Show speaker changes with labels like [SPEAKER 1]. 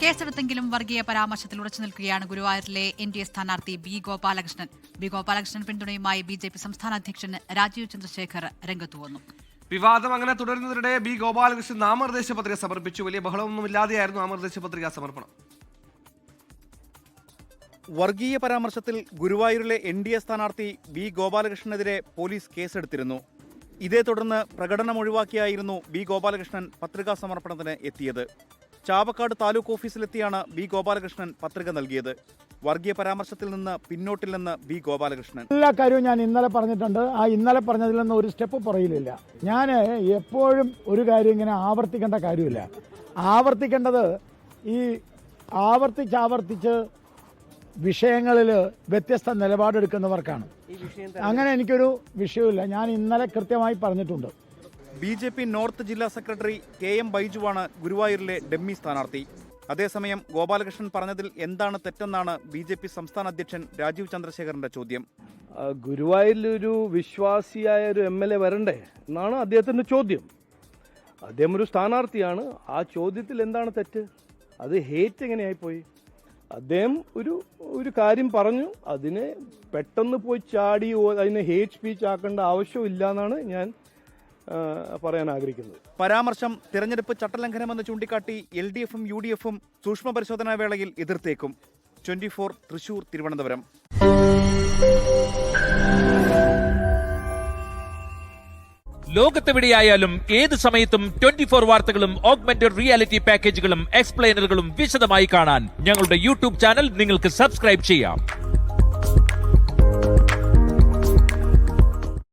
[SPEAKER 1] കേസെടുത്തെങ്കിലും വർഗീയ പരാമർശത്തിൽ ഉറച്ചു നിൽക്കുകയാണ് ഗുരുവായൂരിലെ NDA സ്ഥാനാർത്ഥി ബി ഗോപാലകൃഷ്ണൻ. ബി ഗോപാലകൃഷ്ണൻ പിന്തുണയുമായി BJP സംസ്ഥാന അധ്യക്ഷൻ രാജീവ് ചന്ദ്രശേഖർ രംഗത്തു വന്നു.
[SPEAKER 2] വിവാദം അങ്ങനെ തുടരുന്നതിനിടെ ബി ഗോപാലകൃഷ്ണൻ നാമനിർദ്ദേശ പത്രിക സമർപ്പിച്ചു. വലിയ ബഹളമൊന്നുമില്ലാതെയായിരുന്നു നാമനിർദ്ദേശ പത്രിക സമർപ്പണം.
[SPEAKER 3] വർഗീയ പരാമർശത്തിൽ ഗുരുവായൂരിലെ NDA സ്ഥാനാർത്ഥി ബി ഗോപാലകൃഷ്ണനെതിരെ പോലീസ് കേസെടുത്തിരുന്നു. ഇതേ തുടർന്ന് പ്രകടനം ഒഴിവാക്കിയായിരുന്നു ബി ഗോപാലകൃഷ്ണൻ പത്രികാ സമർപ്പണത്തിന് എത്തിയത്. ചാവക്കാട് താലൂക്ക് ഓഫീസിലെത്തിയാണ് ബി ഗോപാലകൃഷ്ണൻ പത്രിക നൽകിയത്. വർഗീയ പരാമർശത്തിൽ നിന്ന് പിന്നോട്ടില്ലെന്ന് ബി ഗോപാലകൃഷ്ണൻ.
[SPEAKER 4] എല്ലാ കാര്യവും ഞാൻ ഇന്നലെ പറഞ്ഞിട്ടുണ്ട്. ആ ഇന്നലെ പറഞ്ഞതിൽ നിന്ന് ഒരു സ്റ്റെപ്പ് പുറകിലില്ല. ഞാൻ എപ്പോഴും ഒരു കാര്യം ഇങ്ങനെ ആവർത്തിക്കേണ്ട കാര്യമില്ല. ആവർത്തിക്കേണ്ടത് ഈ ആവർത്തിച്ച് വിഷയങ്ങളിൽ വ്യത്യസ്ത നിലപാടെടുക്കുന്നവർക്കാണ്. അങ്ങനെ എനിക്കൊരു വിഷയമില്ല. ഞാൻ ഇന്നലെ കൃത്യമായി പറഞ്ഞിട്ടുണ്ട്.
[SPEAKER 3] BJP നോർത്ത് ജില്ലാ സെക്രട്ടറി KM ബൈജുവാണ് ഗുരുവായൂരിലെ ഡമ്മി സ്ഥാനാർത്ഥി. അതേസമയം ഗോപാലകൃഷ്ണൻ പറഞ്ഞതിൽ എന്താണ് തെറ്റെന്നാണ് BJP സംസ്ഥാന അധ്യക്ഷൻ രാജീവ് ചന്ദ്രശേഖറിന്റെ ചോദ്യം.
[SPEAKER 5] ഗുരുവായൂരിലൊരു വിശ്വാസിയായ ഒരു MLA വരണ്ടേ എന്നാണ് അദ്ദേഹത്തിന്റെ ചോദ്യം. അദ്ദേഹം ഒരു സ്ഥാനാർത്ഥിയാണ്. ആ ചോദ്യത്തിൽ എന്താണ് തെറ്റ്? അത് ഹേറ്റ് എങ്ങനെയായിപ്പോയി? അദ്ദേഹം ഒരു കാര്യം പറഞ്ഞു, അതിനെ പെട്ടെന്ന് പോയി ചാടി അതിനെ ഹേറ്റ് സ്പീച്ച് ആക്കേണ്ട ആവശ്യമില്ല എന്നാണ് ഞാൻ പറയാൻ ആഗ്രഹിക്കുന്നത്.
[SPEAKER 3] പരാമർശം തിരഞ്ഞെടുപ്പ് ചട്ടലംഘനമെന്ന് ചൂണ്ടിക്കാട്ടി LDFും UDFും സൂക്ഷ്മ പരിശോധനാ വേളയിൽ എതിർത്തേക്കും. 24 തൃശൂർ, തിരുവനന്തപുരം.
[SPEAKER 6] ലോകത്തെവിടെയായാലും ഏത് സമയത്തും 24 വാർത്തകളും ഓഗ്മെന്റഡ് റിയാലിറ്റി പാക്കേജുകളും എക്സ്പ്ലെയിനറുകളും വിശദമായി കാണാൻ ഞങ്ങളുടെ YouTube ചാനൽ നിങ്ങൾക്ക് സബ്സ്ക്രൈബ് ചെയ്യാം.